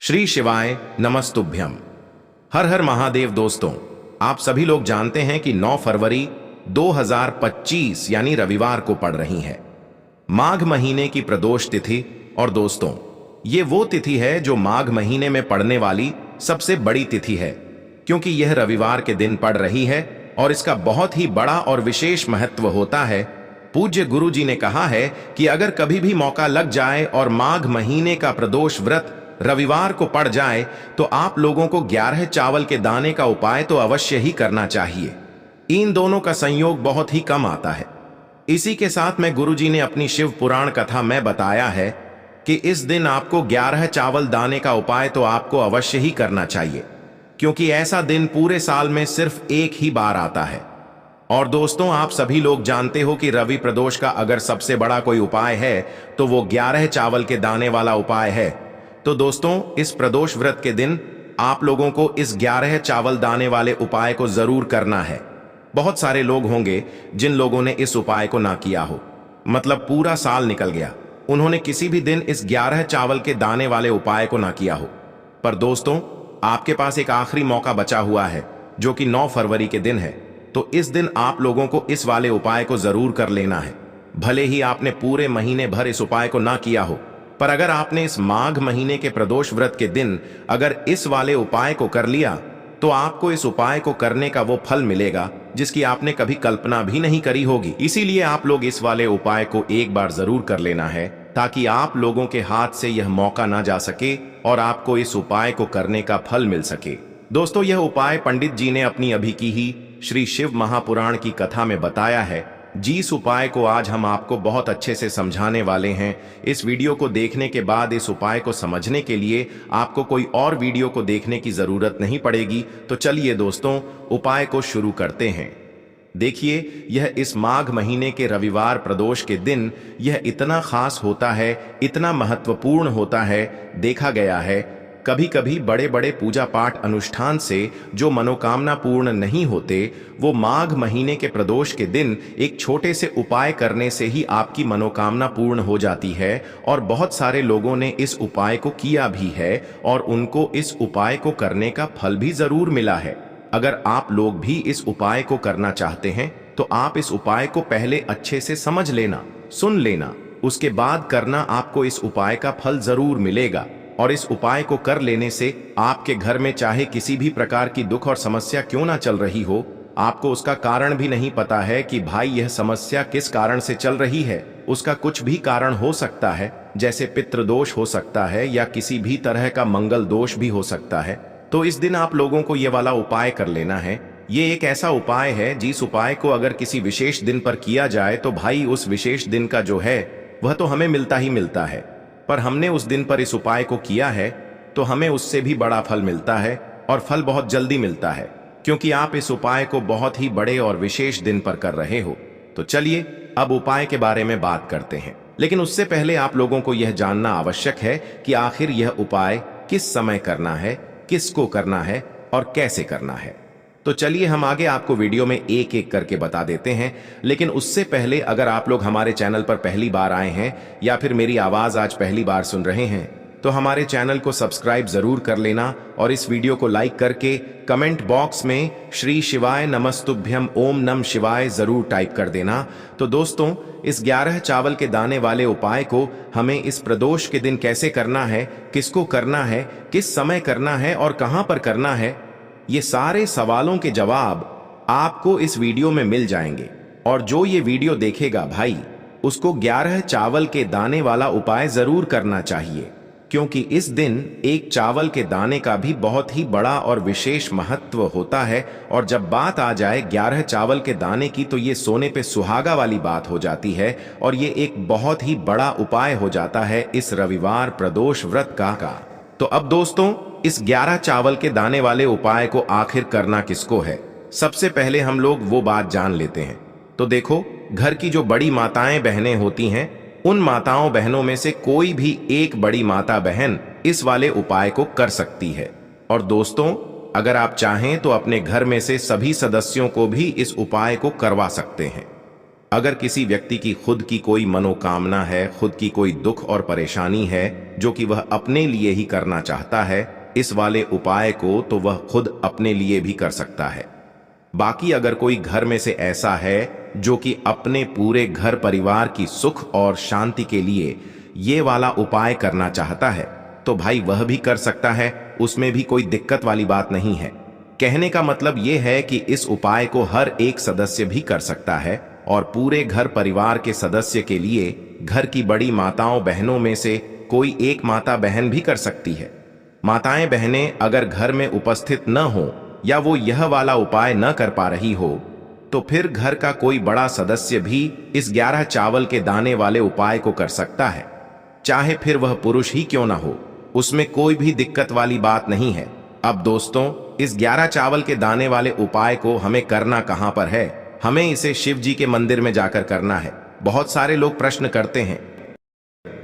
श्री शिवाय नमस्तुभ्यम। हर हर महादेव। दोस्तों, आप सभी लोग जानते हैं कि 9 फरवरी 2025 यानी रविवार को पड़ रही है माघ महीने की प्रदोष तिथि। और दोस्तों, ये वो तिथि है जो माघ महीने में पड़ने वाली सबसे बड़ी तिथि है, क्योंकि यह रविवार के दिन पड़ रही है और इसका बहुत ही बड़ा और विशेष महत्व होता है। पूज्य गुरु जी ने कहा है कि अगर कभी भी मौका लग जाए और माघ महीने का प्रदोष व्रत रविवार को पड़ जाए तो आप लोगों को 11 चावल के दाने का उपाय तो अवश्य ही करना चाहिए। इन दोनों का संयोग बहुत ही कम आता है। इसी के साथ में गुरुजी ने अपनी शिव पुराण कथा में बताया है कि इस दिन आपको 11 चावल दाने का उपाय तो आपको अवश्य ही करना चाहिए, क्योंकि ऐसा दिन पूरे साल में सिर्फ एक ही बार आता है। और दोस्तों, आप सभी लोग जानते हो कि रवि प्रदोष का अगर सबसे बड़ा कोई उपाय है तो वो 11 चावल के दाने वाला उपाय है। तो दोस्तों, इस प्रदोष व्रत के दिन आप लोगों को इस 11 चावल दाने वाले उपाय को जरूर करना है। बहुत सारे लोग होंगे जिन लोगों ने इस उपाय को ना किया हो, मतलब पूरा साल निकल गया, उन्होंने किसी भी दिन इस 11 चावल के दाने वाले उपाय को ना किया हो। पर दोस्तों, आपके पास एक आखिरी मौका बचा हुआ है जो कि 9 फरवरी के दिन है। तो इस दिन आप लोगों को इस वाले उपाय को जरूर कर लेना है। भले ही आपने पूरे महीने भर इस उपाय को ना किया हो, पर अगर आपने इस माघ महीने के प्रदोष व्रत के दिन अगर इस वाले उपाय को कर लिया तो आपको इस उपाय को करने का वो फल मिलेगा जिसकी आपने कभी कल्पना भी नहीं करी होगी। इसीलिए आप लोग इस वाले उपाय को एक बार जरूर कर लेना है, ताकि आप लोगों के हाथ से यह मौका ना जा सके और आपको इस उपाय को करने का फल मिल सके। दोस्तों, यह उपाय पंडित जी ने अपनी अभी की ही श्री शिव महापुराण की कथा में बताया है। जिस उपाय को आज हम आपको बहुत अच्छे से समझाने वाले हैं, इस वीडियो को देखने के बाद इस उपाय को समझने के लिए आपको कोई और वीडियो को देखने की जरूरत नहीं पड़ेगी। तो चलिए दोस्तों, उपाय को शुरू करते हैं। देखिए, यह इस माघ महीने के रविवार प्रदोष के दिन यह इतना खास होता है, इतना महत्वपूर्ण होता है। देखा गया है कभी कभी बड़े बड़े पूजा पाठ अनुष्ठान से जो मनोकामना पूर्ण नहीं होते, वो माघ महीने के प्रदोष के दिन एक छोटे से उपाय करने से ही आपकी मनोकामना पूर्ण हो जाती है। और बहुत सारे लोगों ने इस उपाय को किया भी है और उनको इस उपाय को करने का फल भी जरूर मिला है। अगर आप लोग भी इस उपाय को करना चाहते हैं तो आप इस उपाय को पहले अच्छे से समझ लेना, सुन लेना, उसके बाद करना। आपको इस उपाय का फल जरूर मिलेगा। और इस उपाय को कर लेने से आपके घर में चाहे किसी भी प्रकार की दुख और समस्या क्यों ना चल रही हो, आपको उसका कारण भी नहीं पता है कि भाई यह समस्या किस कारण से चल रही है, उसका कुछ भी कारण हो सकता है, जैसे पितृदोष हो सकता है या किसी भी तरह का मंगल दोष भी हो सकता है। तो इस दिन आप लोगों को यह वाला उपाय कर लेना है। ये एक ऐसा उपाय है जिस उपाय को अगर किसी विशेष दिन पर किया जाए तो भाई उस विशेष दिन का जो है वह तो हमें मिलता ही मिलता है, पर हमने उस दिन पर इस उपाय को किया है तो हमें उससे भी बड़ा फल मिलता है, और फल बहुत जल्दी मिलता है, क्योंकि आप इस उपाय को बहुत ही बड़े और विशेष दिन पर कर रहे हो। तो चलिए अब उपाय के बारे में बात करते हैं। लेकिन उससे पहले आप लोगों को यह जानना आवश्यक है कि आखिर यह उपाय किस समय करना है, किसको करना है और कैसे करना है। तो चलिए हम आगे आपको वीडियो में एक एक करके बता देते हैं। लेकिन उससे पहले अगर आप लोग हमारे चैनल पर पहली बार आए हैं या फिर मेरी आवाज आज पहली बार सुन रहे हैं तो हमारे चैनल को सब्सक्राइब जरूर कर लेना और इस वीडियो को लाइक करके कमेंट बॉक्स में श्री शिवाय नमस्तुभ्यम ओम नम शिवाय जरूर टाइप कर देना। तो दोस्तों, इस 11 चावल के दाने वाले उपाय को हमें इस प्रदोष के दिन कैसे करना है, किसको करना है, किस समय करना है और कहां पर करना है, ये सारे सवालों के जवाब आपको इस वीडियो में मिल जाएंगे। और जो ये वीडियो देखेगा भाई, उसको 11 चावल के दाने वाला उपाय जरूर करना चाहिए, क्योंकि इस दिन एक चावल के दाने का भी बहुत ही बड़ा और विशेष महत्व होता है। और जब बात आ जाए 11 चावल के दाने की तो ये सोने पे सुहागा वाली बात हो जाती है और ये एक बहुत ही बड़ा उपाय हो जाता है इस रविवार प्रदोष व्रत का। तो अब दोस्तों, इस 11 चावल के दाने वाले उपाय को आखिर करना किसको है, सबसे पहले हम लोग वो बात जान लेते हैं। तो देखो, घर की जो बड़ी माताएं बहनें होती हैं, उन माताओं बहनों में से कोई भी एक बड़ी माता बहन इस वाले उपाय को कर सकती है। और दोस्तों, अगर आप चाहें तो अपने घर में से सभी सदस्यों को भी इस उपाय को करवा सकते हैं। अगर किसी व्यक्ति की खुद की कोई मनोकामना है, खुद की कोई दुख और परेशानी है जो कि वह अपने लिए ही करना चाहता है इस वाले उपाय को, तो वह खुद अपने लिए भी कर सकता है। बाकी अगर कोई घर में से ऐसा है जो कि अपने पूरे घर परिवार की सुख और शांति के लिए ये वाला उपाय करना चाहता है, तो भाई वह भी कर सकता है, उसमें भी कोई दिक्कत वाली बात नहीं है। कहने का मतलब यह है कि इस उपाय को हर एक सदस्य भी कर सकता है और पूरे घर परिवार के सदस्य के लिए घर की बड़ी माताओं बहनों में से कोई एक माता बहन भी कर सकती है। माताएं बहनें अगर घर में उपस्थित न हो या वो यह वाला उपाय न कर पा रही हो, तो फिर घर का कोई बड़ा सदस्य भी इस 11 चावल के दाने वाले उपाय को कर सकता है, चाहे फिर वह पुरुष ही क्यों ना हो, उसमें कोई भी दिक्कत वाली बात नहीं है। अब दोस्तों, इस 11 चावल के दाने वाले उपाय को हमें करना कहां पर है? हमें इसे शिव जी के मंदिर में जाकर करना है। बहुत सारे लोग प्रश्न करते हैं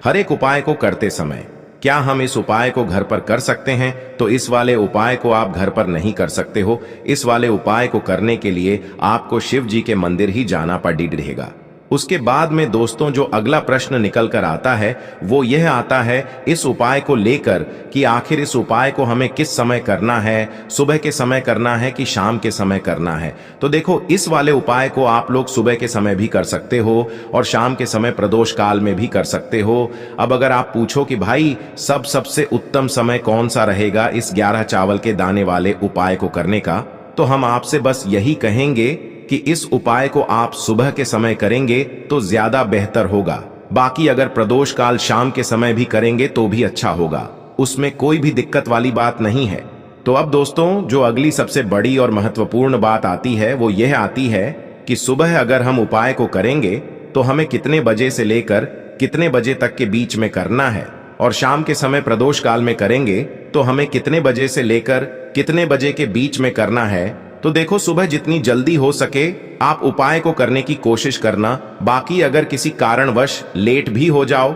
हर एक उपाय को करते समय क्या हम इस उपाय को घर पर कर सकते हैं? तो इस वाले उपाय को आप घर पर नहीं कर सकते हो। इस वाले उपाय को करने के लिए आपको शिव जी के मंदिर ही जाना पड़ेगा। उसके बाद में दोस्तों जो अगला प्रश्न निकल कर आता है वो यह आता है इस उपाय को लेकर कि आखिर इस उपाय को हमें किस समय करना है, सुबह के समय करना है कि शाम के समय करना है? तो देखो, इस वाले उपाय को आप लोग सुबह के समय भी कर सकते हो और शाम के समय प्रदोष काल में भी कर सकते हो। अब अगर आप पूछो कि भाई सबसे उत्तम समय कौन सा रहेगा इस 11 चावल के दाने वाले उपाय को करने का, तो हम आपसे बस यही कहेंगे कि इस उपाय को आप सुबह के समय करेंगे तो ज्यादा बेहतर होगा। बाकी अगर प्रदोष काल शाम के समय भी करेंगे तो भी अच्छा होगा, उसमें कोई भी दिक्कत वाली बात नहीं है। तो अब दोस्तों जो अगली सबसे बड़ी और महत्वपूर्ण बात आती है वो यह आती है कि सुबह अगर हम उपाय को करेंगे तो हमें कितने बजे से लेकर कितने बजे तक के बीच में करना है, और शाम के समय प्रदोष काल में करेंगे तो हमें कितने बजे से लेकर कितने बजे के बीच में करना है। तो देखो, सुबह जितनी जल्दी हो सके आप उपाय को करने की कोशिश करना। बाकी अगर किसी कारणवश लेट भी हो जाओ,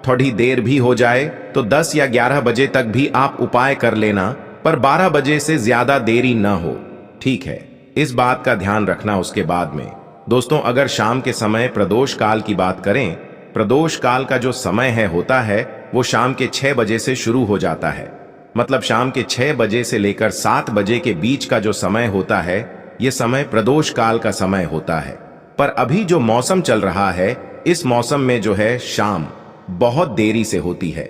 थोड़ी देर भी हो जाए, तो 10 या 11 बजे तक भी आप उपाय कर लेना, पर 12 बजे से ज्यादा देरी न हो, ठीक है? इस बात का ध्यान रखना। उसके बाद में दोस्तों अगर शाम के समय प्रदोष काल की बात करें, प्रदोष काल का जो समय होता है वो शाम के 6 बजे से शुरू हो जाता है। मतलब शाम के 6 बजे से लेकर 7 बजे के बीच का जो समय होता है ये समय प्रदोष काल का समय होता है। पर अभी जो मौसम चल रहा है इस मौसम में जो है शाम बहुत देरी से होती है,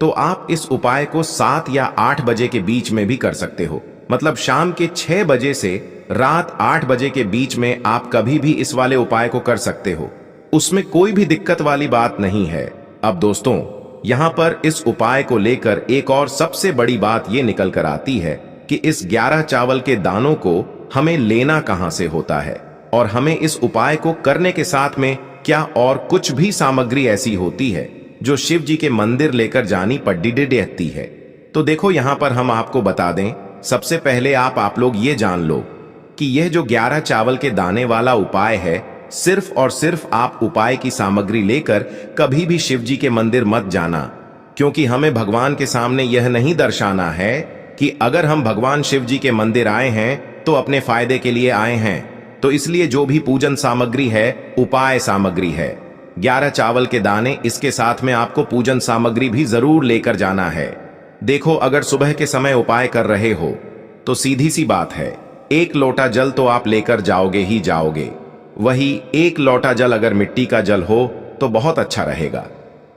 तो आप इस उपाय को 7 या 8 बजे के बीच में भी कर सकते हो। मतलब शाम के 6 बजे से रात 8 बजे के बीच में आप कभी भी इस वाले उपाय को कर सकते हो, उसमें कोई भी दिक्कत वाली बात नहीं है। अब दोस्तों यहां पर इस उपाय को लेकर एक और सबसे बड़ी बात यह निकल कर आती है कि इस 11 चावल के दानों को हमें लेना कहां से होता है, और हमें इस उपाय को करने के साथ में क्या और कुछ भी सामग्री ऐसी होती है जो शिव जी के मंदिर लेकर जानी पड़ती है। तो देखो यहां पर हम आपको बता दें, सबसे पहले आप लोग ये जान लो कि यह जो 11 चावल के दाने वाला उपाय है, सिर्फ और सिर्फ आप उपाय की सामग्री लेकर कभी भी शिव जी के मंदिर मत जाना, क्योंकि हमें भगवान के सामने यह नहीं दर्शाना है कि अगर हम भगवान शिव जी के मंदिर आए हैं तो अपने फायदे के लिए आए हैं। तो इसलिए जो भी पूजन सामग्री है उपाय सामग्री है, 11 चावल के दाने, इसके साथ में आपको पूजन सामग्री भी जरूर लेकर जाना है। देखो अगर सुबह के समय उपाय कर रहे हो तो सीधी सी बात है, 1 लोटा जल तो आप लेकर जाओगे ही जाओगे। वही 1 लोटा जल अगर मिट्टी का जल हो तो बहुत अच्छा रहेगा।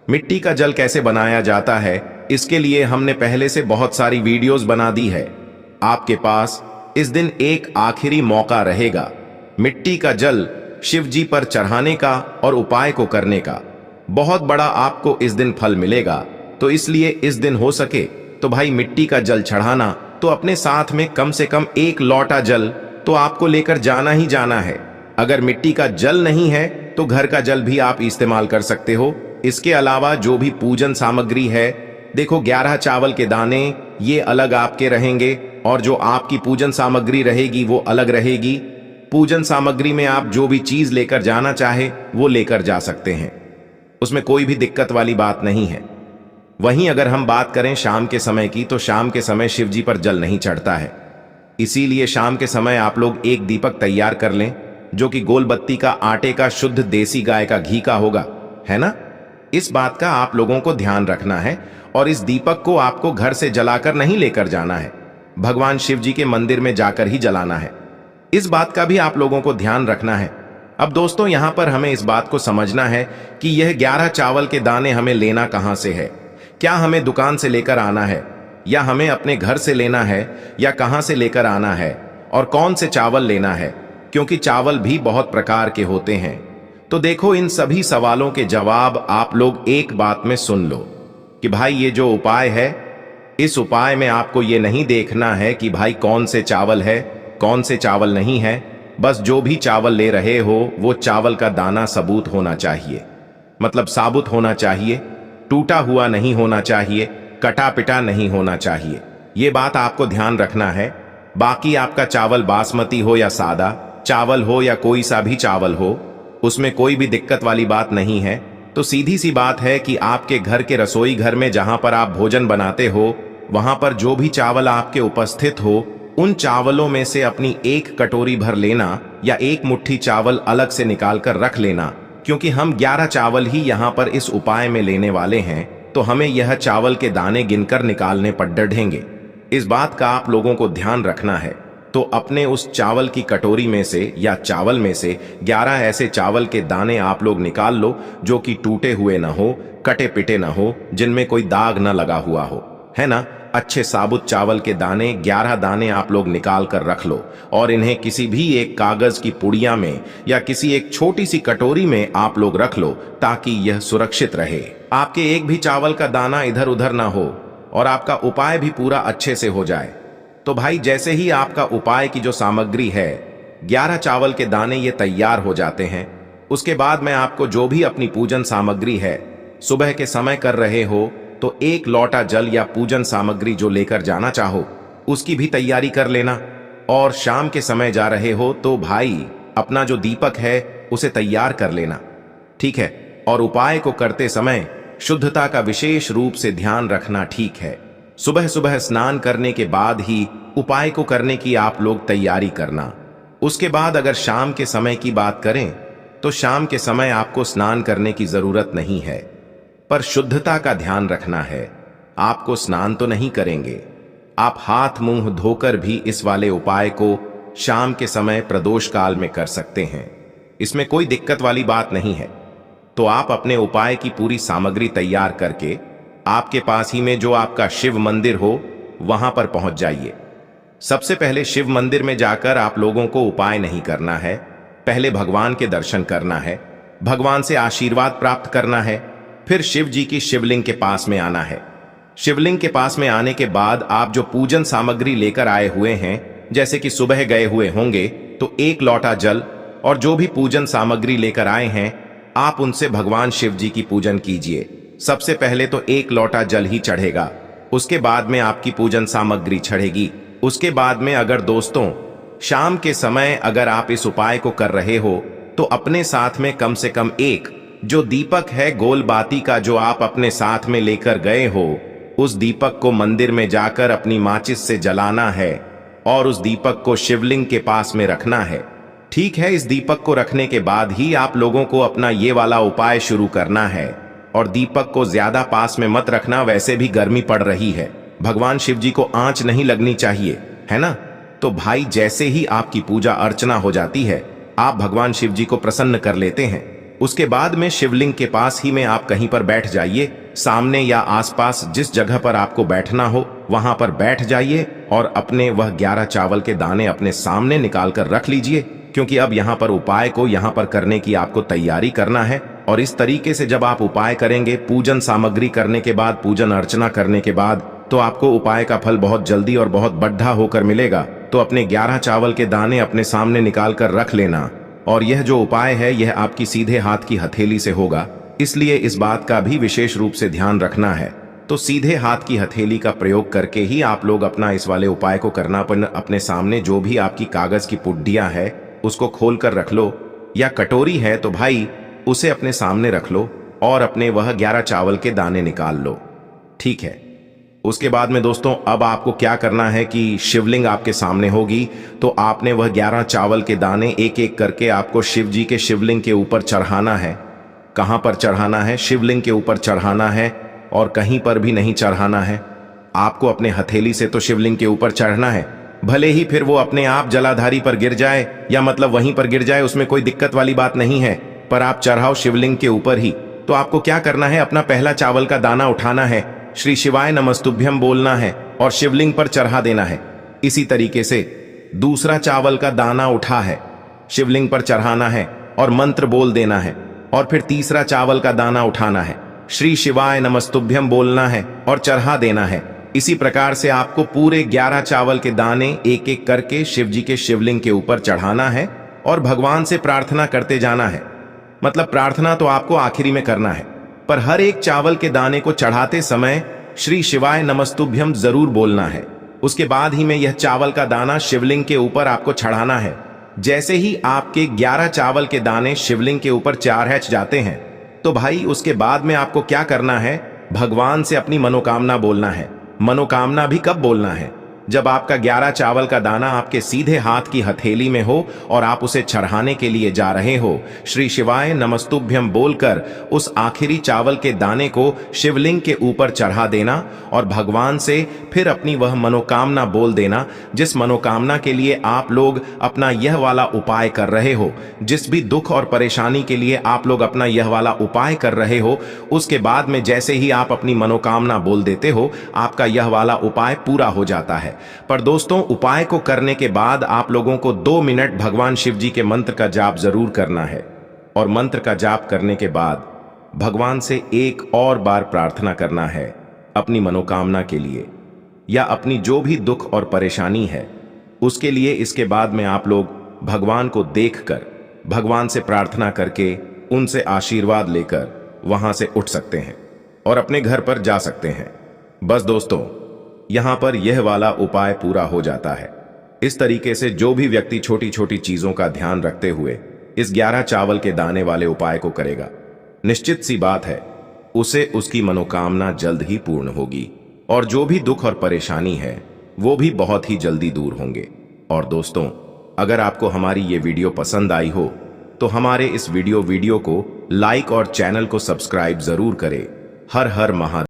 मिट्टी का जल कैसे बनाया जाता है इसके लिए हमने पहले से बहुत सारी वीडियोस बना दी है। आपके पास इस दिन एक आखिरी मौका रहेगा मिट्टी का जल शिव जी पर चढ़ाने का और उपाय को करने का। बहुत बड़ा आपको इस दिन फल मिलेगा। तो इसलिए इस दिन हो सके तो भाई मिट्टी का जल चढ़ाना, तो अपने साथ में कम से कम 1 लोटा जल तो आपको लेकर जाना ही जाना है। अगर मिट्टी का जल नहीं है तो घर का जल भी आप इस्तेमाल कर सकते हो। इसके अलावा जो भी पूजन सामग्री है, देखो 11 चावल के दाने ये अलग आपके रहेंगे और जो आपकी पूजन सामग्री रहेगी वो अलग रहेगी। पूजन सामग्री में आप जो भी चीज लेकर जाना चाहे वो लेकर जा सकते हैं, उसमें कोई भी दिक्कत वाली बात नहीं है। वहीं अगर हम बात करें शाम के समय की, तो शाम के समय शिव जी पर जल नहीं चढ़ता है, इसीलिए शाम के समय आप लोग एक दीपक तैयार कर लें। जो कि गोलबत्ती का आटे का शुद्ध देसी गाय का घी का होगा, है ना? इस बात का आप लोगों को ध्यान रखना है और इस दीपक को आपको घर से जलाकर नहीं लेकर जाना है, भगवान शिव जी के मंदिर में जाकर ही जलाना है। इस बात का भी आप लोगों को ध्यान रखना है। अब दोस्तों, यहां पर हमें इस बात को समझना है कि यह 11 चावल के दाने हमें लेना कहां से है। क्या हमें दुकान से लेकर आना है, या हमें अपने घर से लेना है, या कहां से लेकर आना है, और कौन से चावल लेना है, क्योंकि चावल भी बहुत प्रकार के होते हैं। तो देखो, इन सभी सवालों के जवाब आप लोग एक बात में सुन लो कि भाई ये जो उपाय है, इस उपाय में आपको ये नहीं देखना है कि भाई कौन से चावल है, कौन से चावल नहीं है। बस जो भी चावल ले रहे हो वो चावल का दाना सबूत होना चाहिए, मतलब साबुत होना चाहिए, टूटा हुआ नहीं होना चाहिए, कटा पिटा नहीं होना चाहिए। ये बात आपको ध्यान रखना है। बाकी आपका चावल बासमती हो या सादा चावल हो या कोई सा भी चावल हो, उसमें कोई भी दिक्कत वाली बात नहीं है। तो सीधी सी बात है कि आपके घर के रसोई घर में जहां पर आप भोजन बनाते हो, वहां पर जो भी चावल आपके उपस्थित हो, उन चावलों में से अपनी एक कटोरी भर लेना या एक मुट्ठी चावल अलग से निकाल कर रख लेना, क्योंकि हम 11 चावल ही यहाँ पर इस उपाय में लेने वाले हैं। तो हमें यह चावल के दाने गिनकर निकालने पर डरेंगे। इस बात का आप लोगों को ध्यान रखना है। तो अपने उस चावल की कटोरी में से या चावल में से 11 ऐसे चावल के दाने आप लोग निकाल लो जो कि टूटे हुए ना हो, कटे पिटे ना हो, जिनमें कोई दाग ना लगा हुआ हो, है ना? अच्छे साबुत चावल के दाने 11 दाने आप लोग निकाल कर रख लो और इन्हें किसी भी एक कागज की पुड़िया में या किसी एक छोटी सी कटोरी में आप लोग रख लो, ताकि यह सुरक्षित रहे। आपके एक भी चावल का दाना इधर उधर ना हो और आपका उपाय भी पूरा अच्छे से हो जाए। तो भाई, जैसे ही आपका उपाय की जो सामग्री है, 11 चावल के दाने ये तैयार हो जाते हैं, उसके बाद मैं आपको जो भी अपनी पूजन सामग्री है, सुबह के समय कर रहे हो तो 1 लोटा जल या पूजन सामग्री जो लेकर जाना चाहो उसकी भी तैयारी कर लेना। और शाम के समय जा रहे हो तो भाई अपना जो दीपक है उसे तैयार कर लेना, ठीक है? और उपाय को करते समय शुद्धता का विशेष रूप से ध्यान रखना, ठीक है? सुबह सुबह स्नान करने के बाद ही उपाय को करने की आप लोग तैयारी करना। उसके बाद अगर शाम के समय की बात करें तो शाम के समय आपको स्नान करने की जरूरत नहीं है, पर शुद्धता का ध्यान रखना है। आपको स्नान तो नहीं करेंगे, आप हाथ मुंह धोकर भी इस वाले उपाय को शाम के समय प्रदोष काल में कर सकते हैं। इसमें कोई दिक्कत वाली बात नहीं है। तो आप अपने उपाय की पूरी सामग्री तैयार करके आपके पास ही में जो आपका शिव मंदिर हो वहां पर पहुंच जाइए। सबसे पहले शिव मंदिर में जाकर आप लोगों को उपाय नहीं करना है, पहले भगवान के दर्शन करना है, भगवान से आशीर्वाद प्राप्त करना है, फिर शिव जी की शिवलिंग के पास में आना है। शिवलिंग के पास में आने के बाद आप जो पूजन सामग्री लेकर आए हुए हैं, जैसे कि सुबह गए हुए होंगे तो 1 लोटा जल और जो भी पूजन सामग्री लेकर आए हैं, आप उनसे भगवान शिव जी की पूजन कीजिए। सबसे पहले तो 1 लोटा जल ही चढ़ेगा, उसके बाद में आपकी पूजन सामग्री चढ़ेगी। उसके बाद में अगर दोस्तों शाम के समय अगर आप इस उपाय को कर रहे हो तो अपने साथ में कम से कम एक जो दीपक है गोल बाती का जो आप अपने साथ में लेकर गए हो, उस दीपक को मंदिर में जाकर अपनी माचिस से जलाना है और उस दीपक को शिवलिंग के पास में रखना है, ठीक है? इस दीपक को रखने के बाद ही आप लोगों को अपना ये वाला उपाय शुरू करना है। और दीपक को ज्यादा पास में मत रखना, वैसे भी गर्मी पड़ रही है, भगवान शिव जी को आंच नहीं लगनी चाहिए, है ना? तो भाई, जैसे ही आपकी पूजा अर्चना हो जाती है, आप भगवान शिव जी को प्रसन्न कर लेते हैं। उसके बाद में शिवलिंग के पास ही में आप कहीं पर बैठ जाइए, सामने या आसपास जिस जगह पर आपको बैठना हो वहां पर बैठ जाइए और अपने वह 11 चावल के दाने अपने सामने निकाल कर रख लीजिए, क्योंकि अब यहाँ पर उपाय को यहाँ पर करने की आपको तैयारी करना है। और इस तरीके से जब आप उपाय करेंगे, पूजन सामग्री करने के बाद, पूजन अर्चना करने के बाद, तो आपको उपाय का फल बहुत जल्दी और बहुत बढ़ा होकर मिलेगा। तो अपने 11 चावल के दाने अपने सामने निकाल कर रख लेना। और यह जो उपाय है यह आपकी सीधे हाथ की हथेली से होगा, इसलिए इस बात का भी विशेष रूप से ध्यान रखना है। तो सीधे हाथ की हथेली का प्रयोग करके ही आप लोग अपना इस वाले उपाय को करना। अपने सामने जो भी आपकी कागज की पुड्डियां है उसको खोल कर रख लो, या कटोरी है तो भाई उसे अपने सामने रख लो और अपने वह 11 चावल के दाने निकाल लो, ठीक है? उसके बाद में दोस्तों अब आपको क्या करना है कि शिवलिंग आपके सामने होगी, तो आपने वह 11 चावल के दाने एक एक करके आपको शिव जी के शिवलिंग के ऊपर चढ़ाना है। कहां पर चढ़ाना है? शिवलिंग के ऊपर चढ़ाना है, और कहीं पर भी नहीं चढ़ाना है। आपको अपने हथेली से तो शिवलिंग के ऊपर चढ़ना है, भले ही फिर वो अपने आप जलाधारी पर गिर जाए या मतलब वहीं पर गिर जाए, उसमें कोई दिक्कत वाली बात नहीं है, पर आप चढ़ाओ शिवलिंग के ऊपर ही। तो आपको क्या करना है, अपना पहला चावल का दाना उठाना है, श्री शिवाय नमस्तुभ्यम बोलना है और शिवलिंग पर चढ़ा देना है। इसी तरीके से दूसरा चावल का दाना उठा है, शिवलिंग पर चढ़ाना है और मंत्र बोल देना है। और फिर तीसरा चावल का दाना उठाना है, श्री शिवाय नमस्तुभ्यम बोलना है और चढ़ा देना है। इसी प्रकार से आपको पूरे 11 चावल के दाने एक एक करके शिव जी के शिवलिंग के ऊपर चढ़ाना है और भगवान से प्रार्थना करते जाना है। मतलब प्रार्थना तो आपको आखिरी में करना है, पर हर एक चावल के दाने को चढ़ाते समय श्री शिवाय नमस्तुभ्यम जरूर बोलना है। उसके बाद ही में यह चावल का दाना शिवलिंग के ऊपर आपको चढ़ाना है। जैसे ही आपके 11 चावल के दाने शिवलिंग के ऊपर चढ़ जाते हैं, तो भाई उसके बाद में आपको क्या करना है, भगवान से अपनी मनोकामना बोलना है। मनोकामना भी कब बोलना है? जब आपका 11 चावल का दाना आपके सीधे हाथ की हथेली में हो और आप उसे चढ़ाने के लिए जा रहे हो। श्री शिवाय नमस्तुभ्यम बोलकर उस आखिरी चावल के दाने को शिवलिंग के ऊपर चढ़ा देना और भगवान से फिर अपनी वह मनोकामना बोल देना, जिस मनोकामना के लिए आप लोग अपना यह वाला उपाय कर रहे हो, जिस भी दुख और परेशानी के लिए आप लोग अपना यह वाला उपाय कर रहे हो। उसके बाद में जैसे ही आप अपनी मनोकामना बोल देते हो, आपका यह वाला उपाय पूरा हो जाता है। पर दोस्तों, उपाय को करने के बाद आप लोगों को 2 मिनट भगवान शिव जी के मंत्र का जाप जरूर करना है, और मंत्र का जाप करने के बाद भगवान से एक और बार प्रार्थना करना है अपनी मनोकामना के लिए या अपनी जो भी दुख और परेशानी है उसके लिए। इसके बाद में आप लोग भगवान को देखकर, भगवान से प्रार्थना करके, उनसे आशीर्वाद लेकर वहां से उठ सकते हैं और अपने घर पर जा सकते हैं। बस दोस्तों, यहां पर यह वाला उपाय पूरा हो जाता है। इस तरीके से जो भी व्यक्ति छोटी छोटी चीजों का ध्यान रखते हुए इस 11 चावल के दाने वाले उपाय को करेगा, निश्चित सी बात है उसे उसकी मनोकामना जल्द ही पूर्ण होगी और जो भी दुख और परेशानी है वो भी बहुत ही जल्दी दूर होंगे। और दोस्तों, अगर आपको हमारी ये वीडियो पसंद आई हो तो हमारे इस वीडियो को लाइक और चैनल को सब्सक्राइब जरूर करें। हर हर महादेव।